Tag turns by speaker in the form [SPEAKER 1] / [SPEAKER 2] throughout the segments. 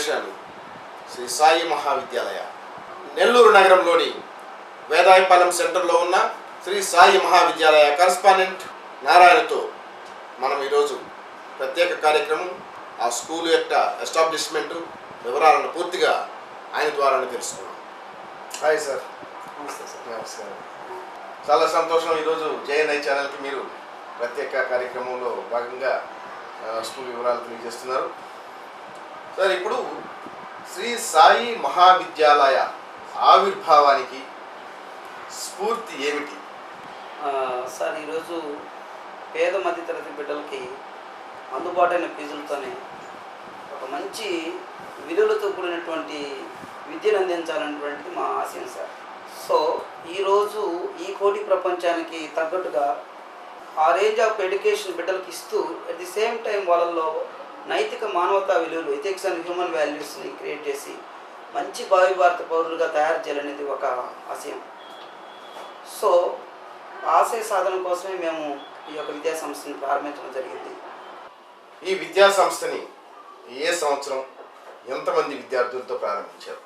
[SPEAKER 1] Foundation Shri Sai Mahavidyalaya Nellore నగరంలోని వేదాయపాలెం సెంటర్లో ఉన్న శ్రీ సాయి మహావిద్యాలయ కరస్పాండెంట్ నారాయణతో మనం ఈరోజు ప్రత్యేక కార్యక్రమం ఆ స్కూల్ యొక్క ఎస్టాబ్లిష్మెంటు వివరాలను పూర్తిగా ఆయన ద్వారానే తెలుసుకున్నాం. Hi sir.
[SPEAKER 2] నమస్తే సార్.
[SPEAKER 1] నమస్కారం. చాలా సంతోషం. ఈరోజు జేఎన్ఐ ఛానల్కి మీరు ప్రత్యేక కార్యక్రమంలో భాగంగా స్కూల్ వివరాలు తెలియజేస్తున్నారు. సార్, ఇప్పుడు శ్రీ సాయి మహావిద్యాలయ ఆవిర్భావానికి స్ఫూర్తి ఏమిటి?
[SPEAKER 2] సార్, ఈరోజు పేద మధ్యతరగతి బిడ్డలకి అందుబాటైన ఫీజులతోనే ఒక మంచి విలువలతో కూడినటువంటి విద్యను అందించాలనేటువంటిది మా ఆశయం సార్. సో ఈరోజు ఈ కోటి ప్రపంచానికి తగ్గట్టుగా ఆ రేంజ్ ఆఫ్ ఎడ్యుకేషన్ బిడ్డలకి ఇస్తూ అట్ ది సేమ్ టైం వాళ్ళల్లో నైతిక మానవతా విలువలు, ఎథిక్స్ అండ్ హ్యూమన్ వాల్యూస్ని క్రియేట్ చేసి మంచి భావి భారత పౌరులుగా తయారు చేయాలనేది ఒక ఆశయం. సో ఆశయ సాధన కోసమే మేము ఈ యొక్క విద్యా సంస్థని ప్రారంభించడం జరిగింది.
[SPEAKER 1] ఈ విద్యా సంస్థని ఏ సంవత్సరం ఎంతమంది విద్యార్థులతో ప్రారంభించారు?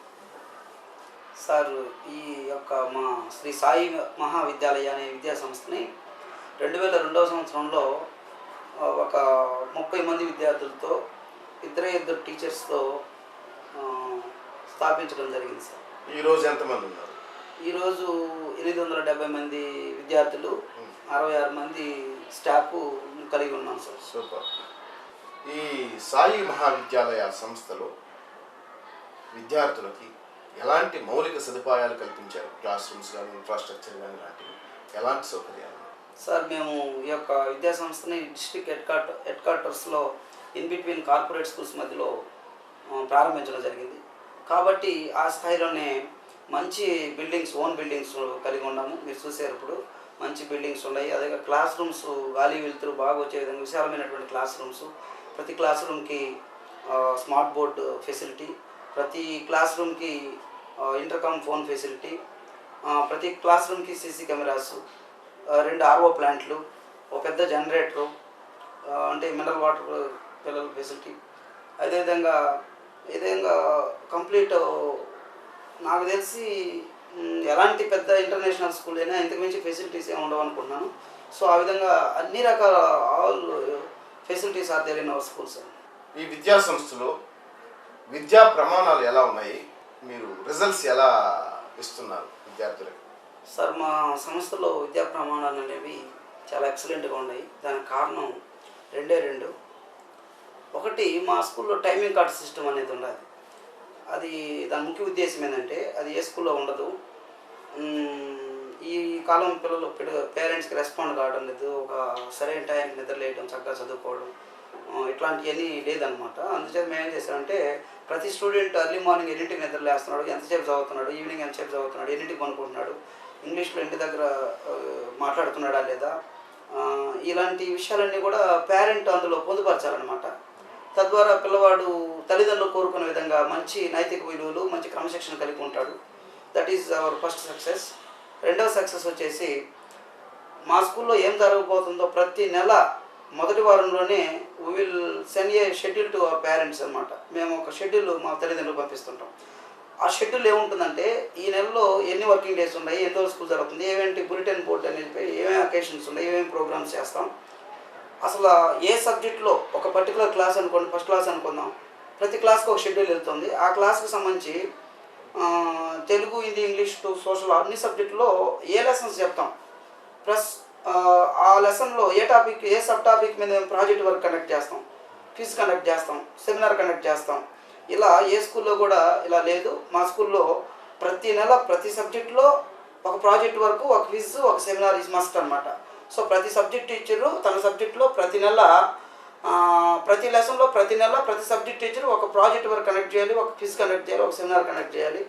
[SPEAKER 2] సార్, ఈ యొక్క మా శ్రీ సాయి మహావిద్యాలయ అనే విద్యా సంస్థని 2002వ సంవత్సరంలో ఒక 30 మంది విద్యార్థులతో ఇద్దరు టీచర్స్తో స్థాపించడం జరిగింది సార్.
[SPEAKER 1] ఈరోజు ఎంతమంది ఉన్నారు?
[SPEAKER 2] ఈరోజు 870 మంది విద్యార్థులు, 66 మంది స్టాఫ్ కలిగి ఉన్నాం సార్.
[SPEAKER 1] సూపర్. ఈ సాయి మహావిద్యాలయ సంస్థలో విద్యార్థులకి ఎలాంటి మౌలిక సదుపాయాలు కల్పించారు? క్లాస్ రూమ్స్ కానీ, ఇన్ఫ్రాస్ట్రక్చర్ కానీ, లాంటివి ఎలాంటి సౌకర్యాలు?
[SPEAKER 2] సార్, మేము ఈ యొక్క విద్యా సంస్థని డిస్ట్రిక్ట్ హెడ్ క్వార్టర్స్లో ఇన్ బిట్వీన్ కార్పొరేట్ స్కూల్స్ మధ్యలో ప్రారంభించడం జరిగింది. కాబట్టి ఆ స్థాయిలోనే మంచి బిల్డింగ్స్, ఓన్ బిల్డింగ్స్ కలిగి ఉన్నాము. మీరు చూసారు, ఇప్పుడు మంచి బిల్డింగ్స్ ఉన్నాయి. అదే క్లాస్ రూమ్స్ గాలి వెలుతురు బాగా వచ్చే విధంగా విశాలమైనటువంటి క్లాస్ రూమ్స్, ప్రతి క్లాస్ రూమ్కి స్మార్ట్ బోర్డ్ ఫెసిలిటీ, ప్రతి క్లాస్ రూమ్కి ఇంటర్కామ్ ఫోన్ ఫెసిలిటీ, ప్రతి క్లాస్ రూమ్కి సీసీ కెమెరాస్, 2 RO ప్లాంట్లు, ఒక పెద్ద జనరేటరు, అంటే మినరల్ వాటర్ పిల్లల ఫెసిలిటీ, అదేవిధంగా కంప్లీట్ నాకు తెలిసి ఎలాంటి పెద్ద ఇంటర్నేషనల్ స్కూల్ అయినా ఇంతకు మించి ఫెసిలిటీస్ ఏమి ఉండవు అనుకుంటున్నాను. సో ఆ విధంగా అన్ని రకాల all facilities are there in our schools.
[SPEAKER 1] ఈ విద్యా సంస్థలో విద్యా ప్రమాణాలు ఎలా ఉన్నాయి? మీరు రిజల్ట్స్ ఎలా ఇస్తున్నారు విద్యార్థులకు?
[SPEAKER 2] సార్, మా సంస్థలో విద్యా ప్రమాణాలు అనేవి చాలా ఎక్సలెంట్గా ఉన్నాయి. దానికి కారణం రెండు. ఒకటి, మా స్కూల్లో టైమింగ్ కార్డ్ సిస్టమ్ అనేది ఉండదు. అది దాని ముఖ్య ఉద్దేశం ఏంటంటే, అది ఏ స్కూల్లో ఉండదు. ఈ కాలం పిల్లలు పేరెంట్స్కి రెస్పాండ్ కావడం లేదు, ఒక సరైన టైంకి నిద్రలేయడం, చక్కగా చదువుకోవడం, ఇట్లాంటివన్నీ లేదనమాట. అందుచేత మేము ఏం చేసామంటే, ప్రతి స్టూడెంట్ ఎర్లీ మార్నింగ్ ఎన్నింటికి నిద్రలేస్తున్నాడు, ఎంతసేపు చదువుతున్నాడు, ఈవినింగ్ ఎంతసేపు చదువుతున్నాడు, ఎన్నింటికి కొనుక్కుంటున్నాడు, ఇంగ్లీష్లో ఇంటి దగ్గర మాట్లాడుతున్నాడా లేదా, ఇలాంటి విషయాలన్నీ కూడా పేరెంట్ అందులో పొందుపరచాలన్నమాట. తద్వారా పిల్లవాడు తల్లిదండ్రులు కోరుకునే విధంగా మంచి నైతిక విలువలు, మంచి క్రమశిక్షణ కలిగి ఉంటాడు. That is our first success. రెండవ సక్సెస్ వచ్చేసి, మా స్కూల్లో ఏం జరగబోతుందో ప్రతి నెల మొదటి వారంలోనే we will send A schedule to our parents అనమాట. మేము ఒక షెడ్యూల్ మా తల్లిదండ్రులు పంపిస్తుంటాం. ఆ షెడ్యూల్ ఏముంటుందంటే, ఈ నెలలో ఎన్ని వర్కింగ్ డేస్ ఉన్నాయి, ఎన్ని రోజులు స్కూల్ జరుగుతుంది, ఏమేంటి బులెటిన్ బోర్డు అనేది, ఏమేమి అకేషన్స్ ఉన్నాయి, ఏమేమి ప్రోగ్రామ్స్ చేస్తాం, అసలు ఏ సబ్జెక్ట్లో ఒక పర్టికులర్ క్లాస్ అనుకోండి, ఫస్ట్ క్లాస్ అనుకుందాం, ప్రతి క్లాస్కి ఒక షెడ్యూల్ వెళ్తుంది. ఆ క్లాస్కి సంబంధించి Telugu, Hindi, English to social అన్ని సబ్జెక్టులో ఏ లెసన్స్ చెప్తాం, ప్లస్ ఆ లెసన్లో ఏ సబ్ టాపిక్ మీద మేము ప్రాజెక్ట్ వర్క్ కండక్ట్ చేస్తాం, క్విజ్ కండక్ట్ చేస్తాం, సెమినార్ కండక్ట్ చేస్తాం. ఇలా ఏ స్కూల్లో కూడా ఇలా లేదు. మా స్కూల్లో ప్రతి నెల ప్రతి సబ్జెక్టులో ఒక ప్రాజెక్ట్ వర్క్, ఒక క్విజ్, ఒక సెమినార్ ఇస్ మస్ట్ అనమాట. సో ప్రతి సబ్జెక్ట్ టీచరు తన సబ్జెక్టులో ప్రతి నెల, ప్రతి లెసన్లో ప్రతి నెల ప్రతి సబ్జెక్ట్ టీచరు ఒక ప్రాజెక్ట్ వర్క్ కండక్ట్ చేయాలి, ఒక క్విజ్ కండక్ట్ చేయాలి, ఒక సెమినార్ కండక్ట్ చేయాలి.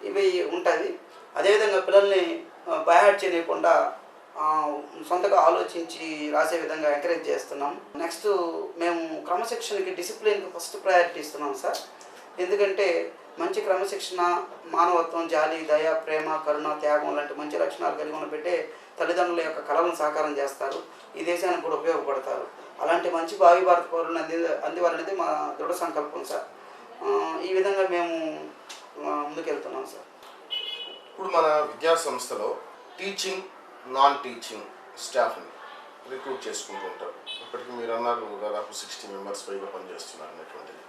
[SPEAKER 2] ఇవి ఉంటుంది. అదేవిధంగా పిల్లల్ని బైహార్ట్ చేయకుండా సొంతగా ఆలోచించి రాసే విధంగా ఎంకరేజ్ చేస్తున్నాం. నెక్స్ట్, మేము క్రమశిక్షణకి, డిసిప్లిన్కి ఫస్ట్ ప్రయారిటీ ఇస్తున్నాం సార్. ఎందుకంటే మంచి క్రమశిక్షణ, మానవత్వం, జాలి, దయ, ప్రేమ, కరుణ, త్యాగం లాంటి మంచి లక్షణాలు కలిగి ఉన్న బిడ్డే తల్లిదండ్రుల యొక్క కళలను సాకారం చేస్తారు, ఈ దేశానికి కూడా ఉపయోగపడతారు. అలాంటి మంచి భావి భారత పౌరులను అందివ్వాలనేది మా దృఢ సంకల్పం సార్. ఈ విధంగా మేము ముందుకెళ్తున్నాం సార్.
[SPEAKER 1] ఇప్పుడు మన విద్యా సంస్థలో టీచింగ్ నాన్ టీచింగ్ స్టాఫ్ని రిక్రూట్ చేసుకుంటూ ఉంటారు. ఇప్పటికీ మీరు అన్నారు దాదాపు 60 మెంబర్స్ పైగా పనిచేస్తున్నారు అనేటువంటిది.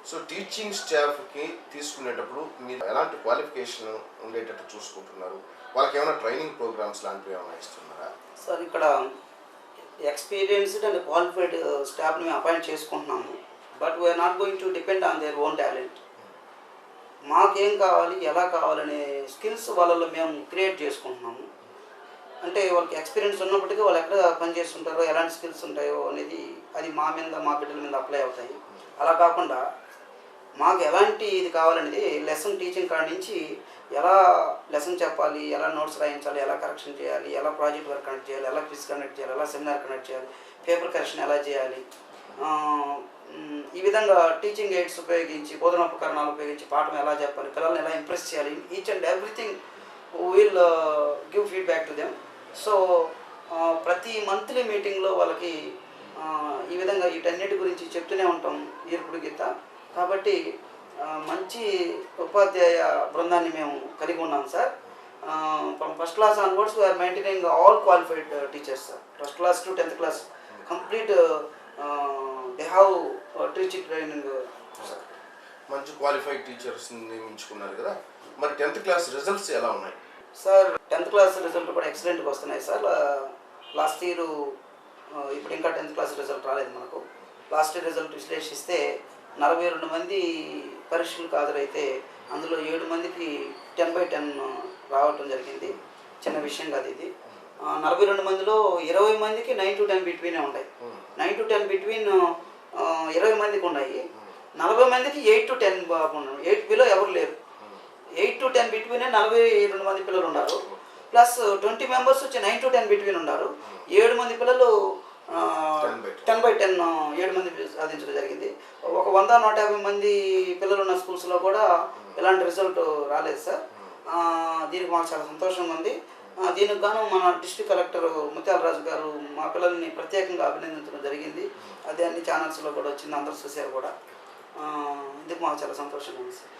[SPEAKER 1] సో టీచింగ్ స్టాఫ్కి తీసుకునేటప్పుడు మీరు ఎలాంటి క్వాలిఫికేషన్ ఉండేటట్టు చూసుకుంటున్నారు? వాళ్ళకి ఏమైనా ట్రైనింగ్ ప్రోగ్రామ్స్ లాంటివి ఏమైనా ఇస్తున్నారా?
[SPEAKER 2] సార్ ఇక్కడ ఎక్స్పీరియన్స్డ్ అండ్ క్వాలిఫైడ్ స్టాఫ్ని మేము అపాయింట్ చేసుకుంటున్నాము. But we're not going to depend on their own talent. మాకేం కావాలి, ఎలా కావాలనే స్కిల్స్ వాళ్ళలో మేము క్రియేట్ చేసుకుంటున్నాము. అంటే వాళ్ళకి ఎక్స్పీరియన్స్ ఉన్నప్పటికీ వాళ్ళు ఎక్కడ పనిచేస్తుంటారో, ఎలాంటి స్కిల్స్ ఉంటాయో అనేది అది మా బిడ్డల మీద అప్లై అవుతాయి. అలా కాకుండా మాకు ఎలాంటి ఇది కావాలనేది లెసన్ టీచింగ్ కాడి నుంచి ఎలా లెసన్ చెప్పాలి, ఎలా నోట్స్ రాయించాలి, ఎలా కరెక్షన్ చేయాలి, ఎలా ప్రాజెక్ట్ వర్క్ కండక్ట్ చేయాలి, ఎలా క్విజ్ కండక్ట్ చేయాలి, ఎలా సెమినార్ కండక్ట్ చేయాలి, పేపర్ కరెక్షన్ ఎలా చేయాలి, ఈ విధంగా టీచింగ్ ఎయిడ్స్ ఉపయోగించి, బోధన ఉపకరణాలు ఉపయోగించి పాఠం ఎలా చెప్పాలి, పిల్లల్ని ఎలా ఇంప్రెస్ చేయాలి, each and everything will give feedback to them. So ప్రతి మంత్లీ మీటింగ్లో వాళ్ళకి ఈ విధంగా వీటన్నిటి గురించి చెప్తూనే ఉంటాం ఈర్పుడు గీత. కాబట్టి మంచి ఉపాధ్యాయ బృందాన్ని మేము కలిగి ఉన్నాం sir. From first class onwards we're maintaining all qualified teachers sir. First class to 10th class complete they have teaching training sir.
[SPEAKER 1] మంచి క్వాలిఫైడ్ టీచర్స్ని నియమించుకున్నారు కదా, మరి 10th క్లాస్ రిజల్ట్స్ ఎలా ఉన్నాయి
[SPEAKER 2] సార్? 10th క్లాస్ రిజల్ట్ కూడా ఎక్సలెంట్గా వస్తున్నాయి సార్. లాస్ట్ ఇయర్ ఇప్పుడు ఇంకా 10th క్లాస్ రిజల్ట్ రాలేదు మనకు. లాస్ట్ ఇయర్ రిజల్ట్ విశ్లేషిస్తే 42 మంది పరీక్షలకు హాజరైతే అందులో 7 మందికి 10/10 రావటం జరిగింది. చిన్న విషయం కాదు ఇది. 42 మందిలో 20 మందికి 9 to 10 బిట్వీనే ఉన్నాయి. 9 to 10 బిట్వీన్ 20 మందికి ఉన్నాయి. 40 మందికి 8 to 10 ఉన్నాయి. 8 బిలో ఎవరు లేరు. 8 to 10 బిట్వీనే 42 మంది పిల్లలు ఉన్నారు. ప్లస్ 20 మెంబర్స్ వచ్చి 9 to 10 బిట్వీన్ ఉన్నారు. 7 మంది పిల్లలు 10/10 7 మంది సాధించడం జరిగింది. ఒక 100-150 మంది పిల్లలు ఉన్న స్కూల్స్లో కూడా ఎలాంటి రిజల్ట్ రాలేదు సార్. దీనికి మాకు చాలా సంతోషంగా ఉంది. దీనికి గాను మన డిస్ట్రిక్ట్ కలెక్టర్ ముత్యాలరాజు గారు మా పిల్లల్ని ప్రత్యేకంగా అభినందించడం జరిగింది. అదే అన్ని ఛానల్స్లో కూడా వచ్చింది, అందరూ చూశారు కూడా. ఇందుకు మాకు చాలా సంతోషంగా ఉంది సార్.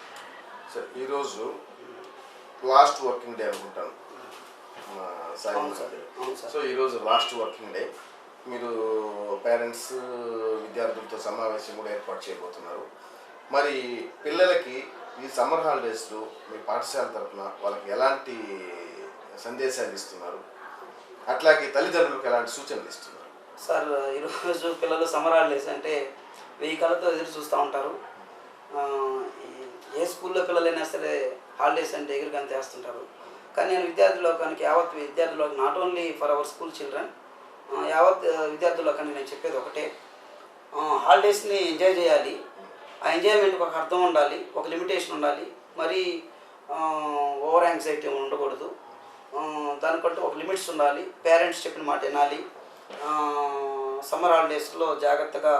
[SPEAKER 1] సార్ ఈరోజు లాస్ట్ వర్కింగ్ డే అనుకుంటాను సార్. సో ఈరోజు లాస్ట్ వర్కింగ్ డే, మీరు పేరెంట్స్ విద్యార్థులతో సమావేశం కూడా ఏర్పాటు చేయబోతున్నారు. మరి పిల్లలకి ఈ సమ్మర్ హాలిడేస్లో మీ పాఠశాల తరఫున వాళ్ళకి ఎలాంటి సందేశాలు ఇస్తున్నారు, అట్లాగే తల్లిదండ్రులకు ఎలాంటి సూచనలు ఇస్తున్నారు?
[SPEAKER 2] సార్ ఈరోజు పిల్లలు సమ్మర్ హాలిడేస్ అంటే 1000 కళ్ళతో ఎదురు చూస్తూ ఉంటారు. ఏ స్కూల్లో పిల్లలైనా సరే హాలిడేస్ అంటే ఎగురుగా చేస్తుంటారు. కానీ నేను విద్యార్థులకి యావత్ విద్యార్థులకు not only for our school children, యావత్ విద్యార్థులకు నేను చెప్పేది ఒకటే, హాలిడేస్ని ఎంజాయ్ చేయాలి. ఆ ఎంజాయ్మెంట్కి ఒక అర్థం ఉండాలి, ఒక లిమిటేషన్ ఉండాలి. మరి ఓవర్ యాంగ్జైటీ ఉండకూడదు. దానికంటూ ఒక లిమిట్స్ ఉండాలి. పేరెంట్స్ చెప్పిన మాట వినాలి. సమ్మర్ హాలిడేస్లో జాగ్రత్తగా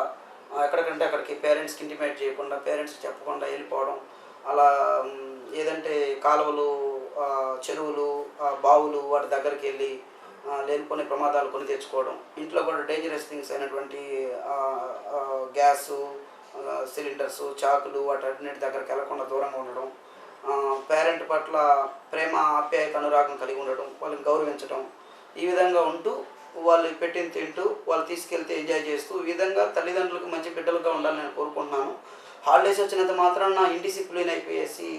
[SPEAKER 2] ఎక్కడికంటే అక్కడికి పేరెంట్స్కి ఇంటిమేట్ చేయకుండా, పేరెంట్స్కి చెప్పకుండా వెళ్ళిపోవడం, అలా ఏదంటే కాలువలు, చెరువులు, బావులు వాటి దగ్గరికి వెళ్ళి లేనిపోని ప్రమాదాలు కొని తెచ్చుకోవడం, ఇంట్లో కూడా డేంజరస్ థింగ్స్ అయినటువంటి గ్యాసు సిలిండర్సు, చాకులు వాటన్నిటి దగ్గరికి వెళ్ళకుండా దూరంగా ఉండడం, పేరెంట్ పట్ల ప్రేమ, ఆప్యాయత, అనురాగం కలిగి ఉండడం, వాళ్ళని గౌరవించడం, ఈ విధంగా ఉంటూ వాళ్ళు పెట్టిన తింటూ వాళ్ళు తీసుకెళ్తే ఎంజాయ్ చేస్తూ ఈ విధంగా తల్లిదండ్రులకు మంచి బిడ్డలుగా ఉండాలని నేను కోరుకుంటున్నాను. హాలిడేస్ వచ్చినంత మాత్రాన ఇండిసిప్లిన్ అయిపోయేసి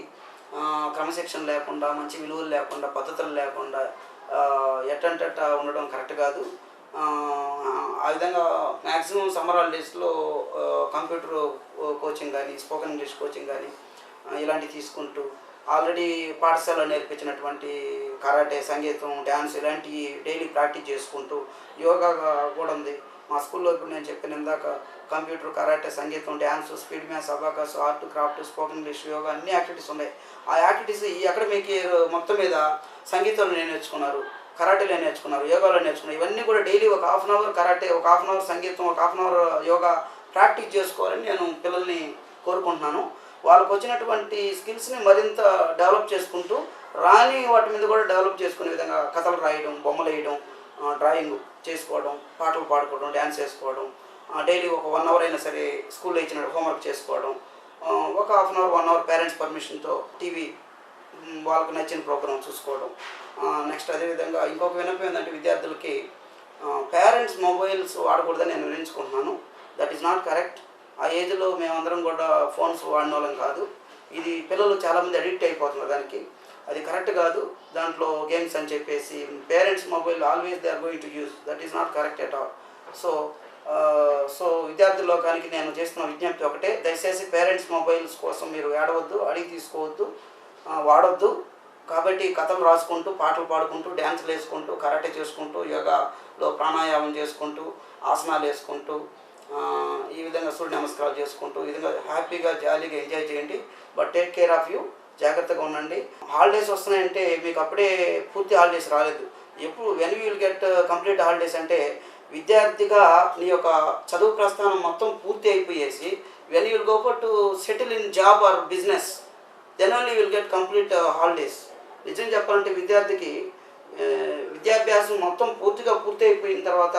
[SPEAKER 2] క్రమశిక్షణ లేకుండా, మంచి విలువలు లేకుండా, పద్ధతులు లేకుండా ఎట్టంటట్ట ఉండడం కరెక్ట్ కాదు. ఆ విధంగా మ్యాక్సిమం సమ్మర్ హాలిడేస్లో కంప్యూటర్ కోచింగ్ కానీ, స్పోకెన్ ఇంగ్లీష్ కోచింగ్ కానీ ఇలాంటివి తీసుకుంటూ, ఆల్రెడీ పాఠశాలలో నేర్పించినటువంటి కరాటే, సంగీతం, డ్యాన్స్ ఇలాంటివి డైలీ ప్రాక్టీస్ చేసుకుంటూ, యోగా కూడా ఉంది మా స్కూల్లో. ఇప్పుడు నేను చెప్పిన ఇందాక కంప్యూటర్, కరాటే, సంగీతం, dance, speed maths, abacus, art, craft, spoken English, yoga అన్ని యాక్టివిటీస్ ఉన్నాయి. ఆ యాక్టివిటీస్ ఈ అకాడమిక్ ఇయర్ మొత్తం మీద సంగీతంలో నేర్చుకున్నారు, కరాటేలో నేర్చుకున్నారు, యోగాలో నేర్చుకున్నారు. ఇవన్నీ కూడా డైలీ ఒక 1/2 అవర్ కరాటే, ఒక 1/2 అవర్ సంగీతం, ఒక 1/2 అవర్ యోగా ప్రాక్టీస్ చేసుకోవాలని నేను పిల్లల్ని కోరుకుంటున్నాను. వాళ్ళకు వచ్చినటువంటి స్కిల్స్ని మరింత డెవలప్ చేసుకుంటూ, రాని వాటి మీద కూడా డెవలప్ చేసుకునే విధంగా కథలు రాయడం, బొమ్మలు వేయడం, డ్రాయింగ్ చేసుకోవడం, పాటలు పాడుకోవడం, డ్యాన్స్ చేసుకోవడం, డైలీ ఒక 1 అవర్ అయినా సరే స్కూల్లో ఇచ్చిన హోంవర్క్ చేసుకోవడం, ఒక half an hour 1 hour parents పర్మిషన్తో టీవీ వాళ్ళకి నచ్చిన ప్రోగ్రామ్ చూసుకోవడం. నెక్స్ట్ అదేవిధంగా ఇంకొక విన్నపం ఏంటంటే విద్యార్థులకి పేరెంట్స్ మొబైల్స్ వాడకూడదని నేను వివరించుకుంటున్నాను. That is not correct. ఆ ఏజ్లో మేమందరం కూడా ఫోన్స్ వాడిన వాళ్ళం కాదు. ఇది పిల్లలు చాలామంది అడిక్ట్ అయిపోతున్నారు దానికి. అది కరెక్ట్ కాదు. దాంట్లో గేమ్స్ అని చెప్పేసి parents mobile always they are going to use. That is not correct at all. So విద్యార్థుల లోకానికి నేను చేస్తున్న విజ్ఞప్తి ఒకటే, దయచేసి పేరెంట్స్ మొబైల్స్ కోసం మీరు ఏడవద్దు, అడిగి తీసుకోవద్దు, వాడొద్దు. కాబట్టి కథలు రాసుకుంటూ, పాటలు పాడుకుంటూ, డ్యాన్సులు వేసుకుంటూ, కరాటే చేసుకుంటూ, యోగాలో ప్రాణాయామం చేసుకుంటూ, ఆసనాలు వేసుకుంటూ, ఈ విధంగా సూర్య నమస్కారాలు చేసుకుంటూ, ఈ విధంగా హ్యాపీగా జాలీగా ఎంజాయ్ చేయండి. But take care of you. జాగ్రత్తగా ఉండండి. హాలిడేస్ వస్తున్నాయంటే మీకు అప్పుడే పూర్తి హాలిడేస్ రాలేదు. ఎప్పుడు when you will get complete holidays అంటే విద్యార్థిగా నీ యొక్క చదువు ప్రస్థానం మొత్తం పూర్తి అయిపోయేసి when you will go for to settle in job or business, then only will get complete holidays. నిజం చెప్పాలంటే విద్యార్థికి విద్యాభ్యాసం మొత్తం పూర్తి అయిపోయిన తర్వాత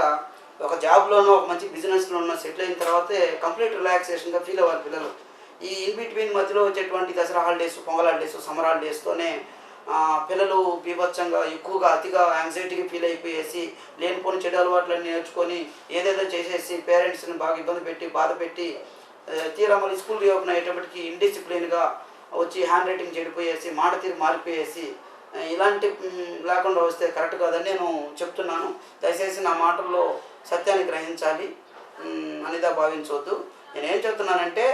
[SPEAKER 2] ఒక జాబ్లోనో ఒక మంచి బిజినెస్లోనో సెటిల్ అయిన తర్వాతే కంప్లీట్ రిలాక్సేషన్గా ఫీల్ అవ్వాలి పిల్లలు. ఈ ఇన్ బిట్వీన్ మధ్యలో వచ్చేటువంటి Dussehra holidays, Pongal holidays, summer హాలిడేస్తోనే పిల్లలు బీభత్సంగా ఎక్కువగా అతిగా యాంగ్జైటీకి ఫీల్ అయిపోయేసి లేనిపోని చెడు అలవాట్లన్నీ నేర్చుకొని ఏదేదో చేసేసి పేరెంట్స్ని బాగా ఇబ్బంది పెట్టి బాధ పెట్టి తీరా మళ్ళీ స్కూల్ రీఓపెన్ అయ్యేటప్పటికి ఇండిసిప్లిన్గా వచ్చి హ్యాండ్ రైటింగ్ చెడిపోయేసి మాట తీరు మారిపోయేసి ఇలాంటి లేకుండా వస్తే కరెక్ట్ కాదని నేను చెప్తున్నాను. దయచేసి నా మాటల్లో సత్యాన్ని గ్రహించాలి, అనిదా భావించవద్దు. నేనేం చెప్తున్నానంటే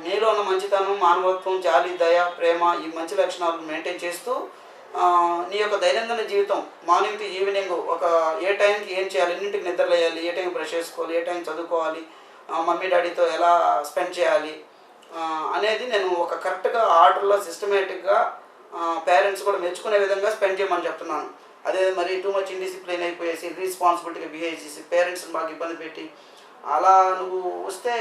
[SPEAKER 2] మీలో ఉన్న మంచితనం, మానవత్వం, జాలి, దయ, ప్రేమ ఈ మంచి లక్షణాలను మెయింటైన్ చేస్తూ నీ యొక్క దైనందిన జీవితం మార్నింగ్ టు ఈవినింగ్ ఒక ఏ టైంకి ఏం చేయాలి, ఎన్నింటికి నిద్రలేయాలి, ఏ టైం బ్రష్ చేసుకోవాలి, ఏ టైం చదువుకోవాలి, మమ్మీ డాడీతో ఎలా స్పెండ్ చేయాలి అనేది నేను ఒక కరెక్ట్గా ఆర్డర్లో సిస్టమేటిక్గా పేరెంట్స్ కూడా మెచ్చుకునే విధంగా స్పెండ్ చేయమని చెప్తున్నాను. అదే మరి టూ మచ్ ఇండిసిప్లిన్ అయిపోయేసి రెస్పాన్సిబిలిటీగా బిహేవ్ చేసి పేరెంట్స్ని బాగా ఇబ్బంది పెట్టి అలా నువ్వు వస్తే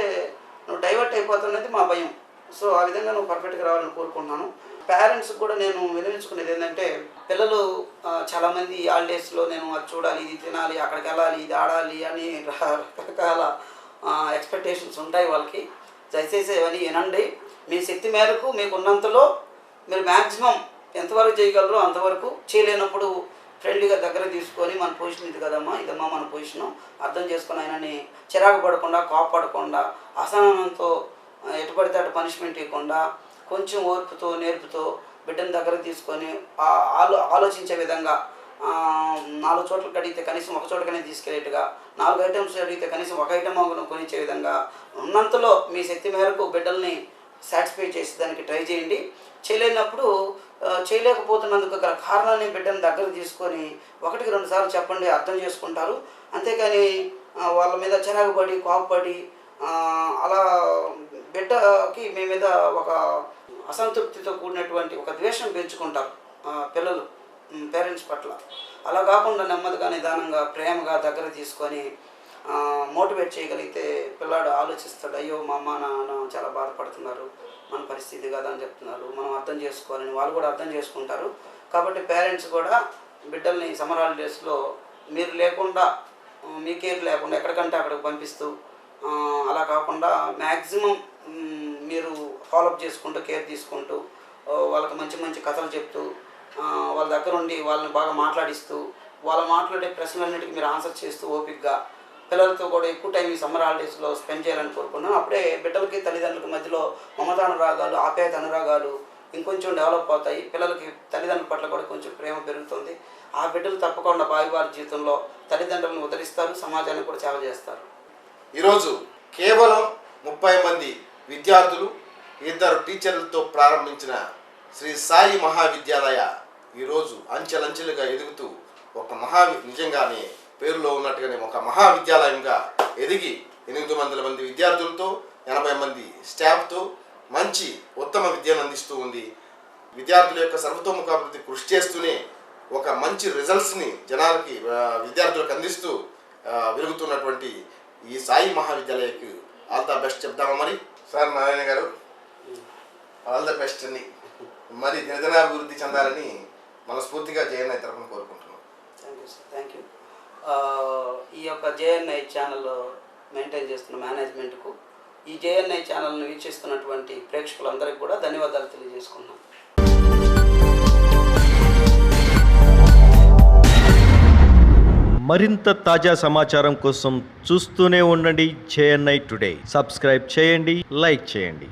[SPEAKER 2] నువ్వు డైవర్ట్ అయిపోతున్నది మా భయం. సో ఆ విధంగా నువ్వు పర్ఫెక్ట్గా రావాలని కోరుకుంటున్నాను. పేరెంట్స్ కూడా నేను వినియోగించుకునేది ఏంటంటే పిల్లలు చాలామంది ఈ హాలిడేస్లో నేను అది చూడాలి, ఇది తినాలి, అక్కడికి వెళ్ళాలి, ఇది ఆడాలి అని రకరకాల ఎక్స్పెక్టేషన్స్ ఉంటాయి వాళ్ళకి. దయచేసి అవన్నీ వినండి. మీ శక్తి మేరకు మీకు ఉన్నంతలో మీరు మ్యాక్సిమం ఎంతవరకు చేయగలరో అంతవరకు, చేయలేనప్పుడు ఫ్రెండ్లీగా దగ్గర తీసుకొని మన పొజిషన్ ఇది కదమ్మా, ఇదమ్మా మన పొజిషను అర్థం చేసుకొని ఆయనని చిరాకు పడకుండా, కోపపడకుండా, అసహనంతో ఎటుపడితే అటు పనిష్మెంట్ ఇవ్వకుండా కొంచెం ఓర్పుతో నేర్పుతో బిడ్డను దగ్గర తీసుకొని ఆలోచించే విధంగా 4 చోట్లకి అడిగితే కనీసం ఒక చోటకనే తీసుకెళ్ళేట్టుగా, 4 ఐటమ్స్ అడిగితే కనీసం ఒక ఐటమ్ కొనిచ్చే విధంగా ఉన్నంతలో మీ శక్తి మేరకు బిడ్డల్ని సాటిస్ఫై చేసి దానికి ట్రై చేయండి. చేయలేనప్పుడు చేయలేకపోతున్నందుకు గల కారణాన్ని బిడ్డను దగ్గర తీసుకొని 1కి 2 సార్లు చెప్పండి, అర్థం చేసుకుంటారు. అంతేకాని వాళ్ళ మీద చిరాకుపడి కోపపడి అలా బిడ్డకి మీ మీద ఒక అసంతృప్తితో కూడినటువంటి ఒక ద్వేషం పెంచుకుంటారు పిల్లలు పేరెంట్స్ పట్ల. అలా కాకుండా నెమ్మదిగా నిదానంగా ప్రేమగా దగ్గర తీసుకొని మోటివేట్ చేయగలిగితే పిల్లాడు ఆలోచిస్తాడు, అయ్యో మా అమ్మ నాన్న చాలా బాధపడుతున్నారు, మన పరిస్థితి కదా అని చెప్తున్నారు, మనం అర్థం చేసుకోవాలని వాళ్ళు కూడా అర్థం చేసుకుంటారు. కాబట్టి పేరెంట్స్ కూడా బిడ్డల్ని సమ్మర్ హాలిడేస్లో మీరు లేకుండా, మీ కేర్ లేకుండా ఎక్కడికంటే అక్కడికి పంపిస్తూ అలా కాకుండా మ్యాక్సిమం మీరు ఫాలోఅప్ చేసుకుంటూ కేర్ తీసుకుంటూ వాళ్ళకి మంచి మంచి కథలు చెప్తూ వాళ్ళ దగ్గర ఉండి వాళ్ళని బాగా మాట్లాడిస్తూ వాళ్ళు మాట్లాడే ప్రశ్నలన్నిటికీ మీరు ఆన్సర్ చేస్తూ ఓపికగా పిల్లలతో కూడా ఎక్కువ టైం ఈ సమ్మర్ హాలిడేస్లో స్పెండ్ చేయాలని కోరుకున్నాను. అప్పుడే బిడ్డలకి తల్లిదండ్రులకి మధ్యలో మమతానురాగాలు, ఆప్యాయత అనురాగాలు ఇంకొంచెం డెవలప్ అవుతాయి. పిల్లలకి తల్లిదండ్రుల పట్ల కూడా కొంచెం ప్రేమ పెరుగుతుంది. ఆ బిడ్డలు తప్పకుండా వారి జీవితంలో తల్లిదండ్రులను ఉద్ధరిస్తారు, సమాజానికి కూడా సేవ చేస్తారు.
[SPEAKER 1] ఈరోజు కేవలం 30 మంది విద్యార్థులు, 2 టీచర్లతో ప్రారంభించిన శ్రీ సాయి మహావిద్యాలయ ఈరోజు అంచెలంచెలుగా ఎదుగుతూ ఒక నిజంగానే పేరులో ఉన్నట్టుగానే ఒక మహావిద్యాలయంగా ఎదిగి 800 మంది విద్యార్థులతో 80 మంది స్టాఫ్తో మంచి ఉత్తమ విద్యను అందిస్తూ ఉంది. విద్యార్థుల యొక్క సర్వతోముఖాభివృద్ధి కృషి చేస్తూనే ఒక మంచి రిజల్ట్స్ని జనాలకి విద్యార్థులకు అందిస్తూ వెలుగుతున్నటువంటి ఈ సాయి మహావిద్యాలయకి ఆల్ ద బెస్ట్ చెప్దామా మరి. సార్ నారాయణ గారు, ఆల్ ద బెస్ట్ అని మరి దినదినాభివృద్ధి చెందాలని మనస్ఫూర్తిగా జేఎన్ఐ తరఫున కోరుకుంటున్నాం.
[SPEAKER 2] Thank you sir, thank you. ఈ యొక్క జేఎన్ఐ ఛానల్ మెయింటైన్ చేస్తున్న మేనేజ్మెంట్కు, ఈ జేఎన్ఐ ఛానల్ను వీక్షిస్తున్నటువంటి ప్రేక్షకులందరికీ కూడా ధన్యవాదాలు తెలియజేసుకున్నాను.
[SPEAKER 3] మరింత తాజా సమాచారం కోసం చూస్తూనే ఉండండి JNI టుడే. సబ్స్క్రైబ్ చేయండి, లైక్ చేయండి.